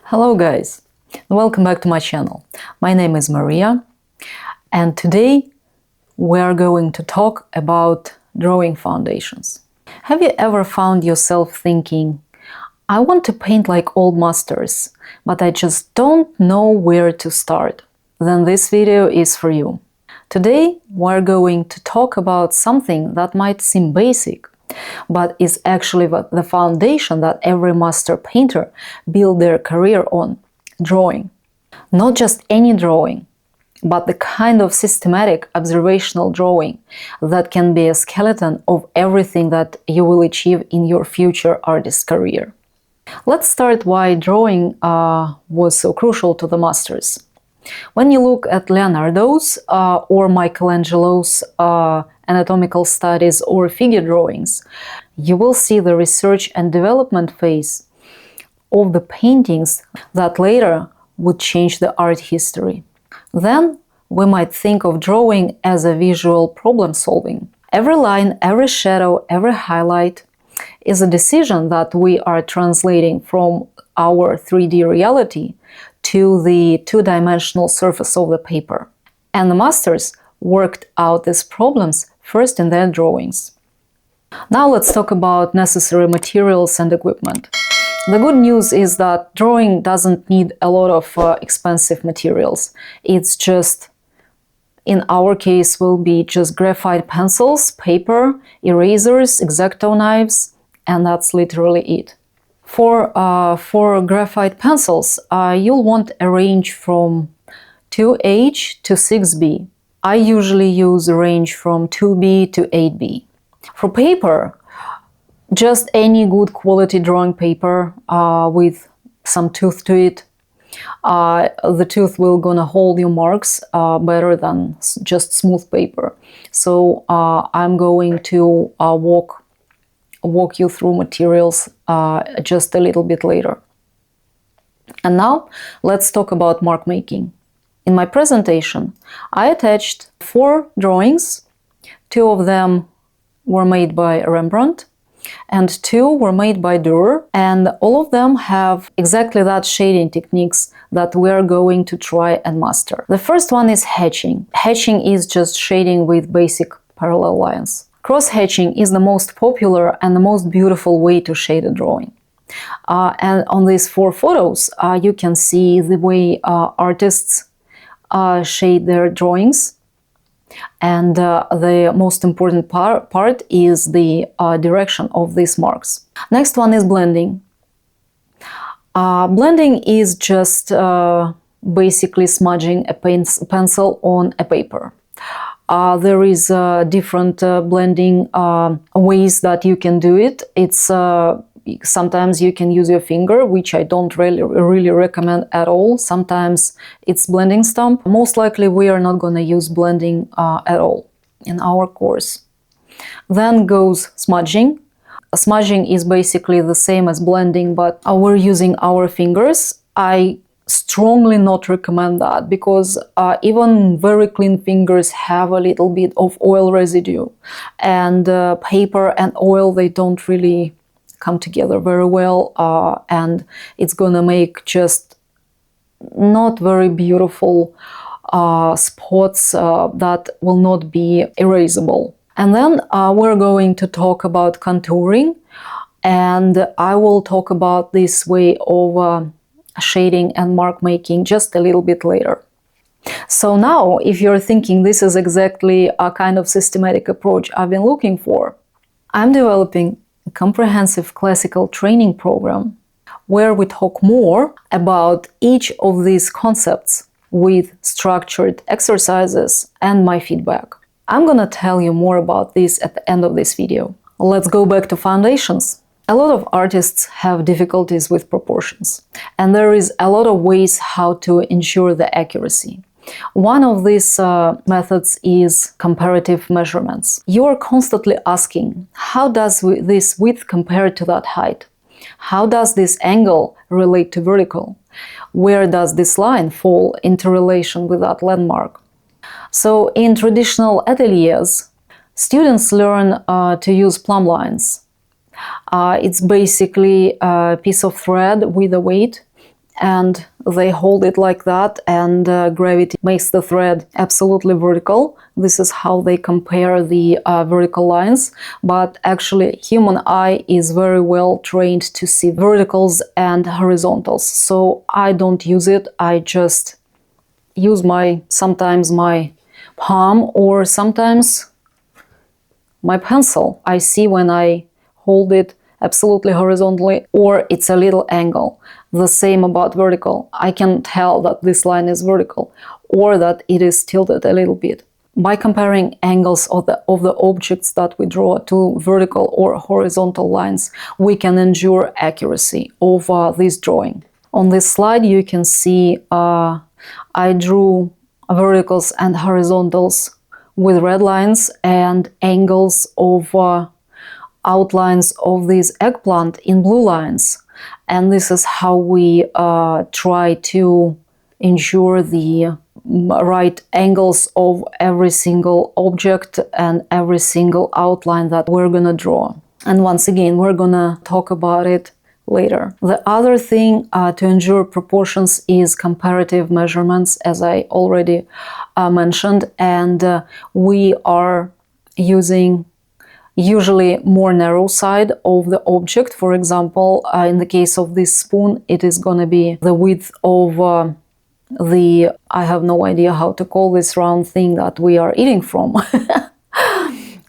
Hello guys, welcome back to my channel. My name is Maria and today we are going to talk about drawing foundations. Have you ever found yourself thinking, I want to paint like old masters, but I just don't know where to start? Then this video is for you. Today we're going to talk about something that might seem basic, but is actually the foundation that every master painter built their career on: drawing. Not just any drawing, but the kind of systematic observational drawing that can be a skeleton of everything that you will achieve in your future artist career. Let's start why drawing was so crucial to the masters. When you look at Leonardo's or Michelangelo's anatomical studies or figure drawings, you will see the research and development phase of the paintings that later would change the art history. Then we might think of drawing as a visual problem solving. Every line, every shadow, every highlight is a decision that we are translating from our 3D reality to the two-dimensional surface of the paper. And the masters worked out these problems first in their drawings. Now let's talk about necessary materials and equipment. The good news is that drawing doesn't need a lot of expensive materials. It's just, in our case, will be just graphite pencils, paper, erasers, X-Acto knives, and that's literally it. For graphite pencils, you'll want a range from 2H to 6B. I usually use a range from 2B to 8B. For paper, just any good quality drawing paper with some tooth to it. The tooth will gonna hold your marks better than just smooth paper. So I'm going to walk you through materials just a little bit later. And now let's talk about mark making. In my presentation, I attached 4 drawings. 2 of them were made by Rembrandt and 2 were made by Dürer, and all of them have exactly that shading techniques that we are going to try and master. The first one is hatching. Hatching is just shading with basic parallel lines. Cross-hatching is the most popular and the most beautiful way to shade a drawing. And on these 4 photos, you can see the way artists shade their drawings. And the most important part is the direction of these marks. Next one is blending. Blending is just basically smudging a pencil on a paper. There is different blending ways that you can do it. It's sometimes you can use your finger, which I don't really recommend at all. Sometimes it's blending stump. Most likely we are not going to use blending at all in our course. Then goes smudging. Smudging is basically the same as blending, but we're using our fingers. I strongly not recommend that because even very clean fingers have a little bit of oil residue, and paper and oil, they don't really come together very well, and it's gonna make just not very beautiful spots that will not be erasable. And then we're going to talk about contouring, and I will talk about this way of shading and mark making just a little bit later. So now, if you're thinking this is exactly a kind of systematic approach I've been looking for, I'm developing a comprehensive classical training program where we talk more about each of these concepts with structured exercises and my feedback. I'm gonna tell you more about this at the end of this video. Let's go back to foundations. A lot of artists have difficulties with proportions, and there is a lot of ways how to ensure the accuracy. One of these methods is comparative measurements. You are constantly asking, how does this width compare to that height? How does this angle relate to vertical? Where does this line fall into relation with that landmark? So in traditional ateliers, students learn to use plumb lines. It's basically a piece of thread with a weight, and they hold it like that, and gravity makes the thread absolutely vertical. This is how they compare the vertical lines, but actually human eye is very well trained to see verticals and horizontals, so I don't use it. I just use sometimes my palm or sometimes my pencil. I see when I hold it absolutely horizontally or it's a little angle. The same about vertical. I can tell that this line is vertical or that it is tilted a little bit. By comparing angles of the objects that we draw to vertical or horizontal lines, we can ensure accuracy of this drawing. On this slide you can see I drew verticals and horizontals with red lines and angles of outlines of this eggplant in blue lines. And this is how we try to ensure the right angles of every single object and every single outline that we're gonna draw. And once again, we're gonna talk about it later. The other thing to ensure proportions is comparative measurements, as I already mentioned, and we are using usually more narrow side of the object. For example, in the case of this spoon, it is going to be the width of I have no idea how to call this round thing that we are eating from.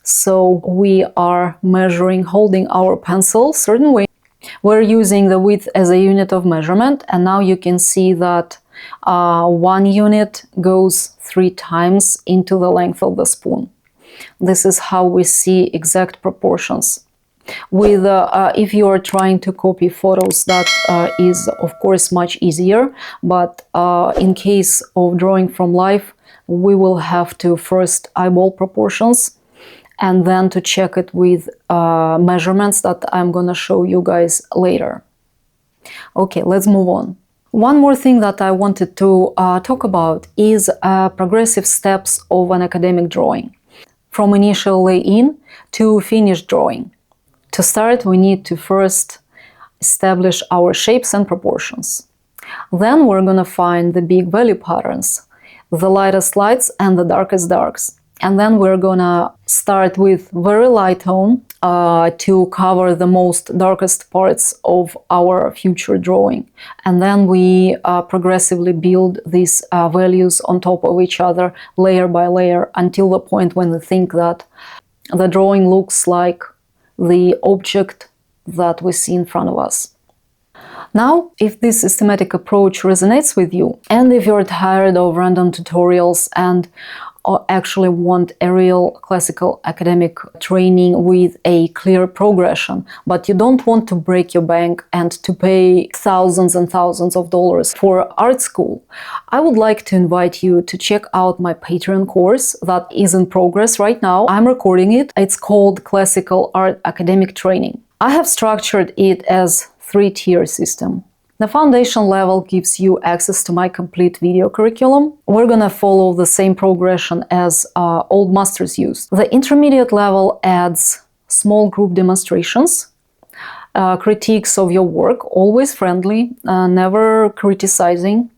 So we are measuring, holding our pencil certain way. We're using the width as a unit of measurement, and now you can see that 1 unit goes 3 times into the length of the spoon. This is how we see exact proportions. With if you are trying to copy photos, that is of course much easier, but in case of drawing from life, we will have to first eyeball proportions and then to check it with measurements that I'm gonna show you guys later. Okay, let's move on. One more thing that I wanted to talk about is progressive steps of an academic drawing, from initial lay-in to finished drawing. To start, we need to first establish our shapes and proportions. Then we're gonna find the big value patterns, the lightest lights and the darkest darks. And then we're gonna start with very light tone to cover the most darkest parts of our future drawing. And then we progressively build these values on top of each other, layer by layer, until the point when we think that the drawing looks like the object that we see in front of us. Now, if this systematic approach resonates with you, and if you're tired of random tutorials and actually want a real classical academic training with a clear progression, but you don't want to break your bank and to pay thousands and thousands of dollars for art school, I would like to invite you to check out my Patreon course that is in progress right now. I'm recording it. It's called Classical Art Academic Training. I have structured it as 3-tier system. The foundation level gives you access to my complete video curriculum. We're gonna follow the same progression as old masters used. The intermediate level adds small group demonstrations, critiques of your work, always friendly, never criticizing,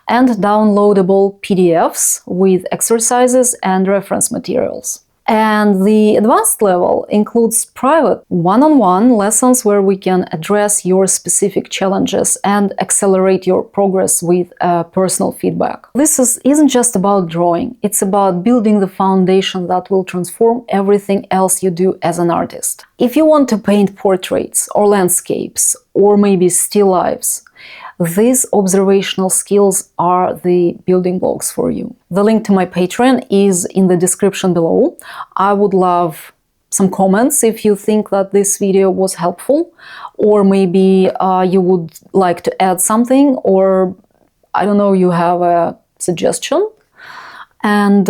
and downloadable PDFs with exercises and reference materials. And the advanced level includes private one-on-one lessons where we can address your specific challenges and accelerate your progress with personal feedback. This isn't just about drawing, it's about building the foundation that will transform everything else you do as an artist. If you want to paint portraits or landscapes or maybe still lifes, these observational skills are the building blocks for you. The link to my Patreon is in the description below. I would love some comments if you think that this video was helpful, or maybe you would like to add something, or I don't know, you have a suggestion. And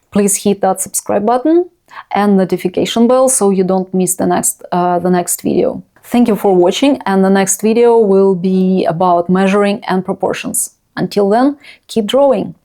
please hit that subscribe button and notification bell so you don't miss the next video. Thank you for watching, and the next video will be about measuring and proportions. Until then, keep drawing!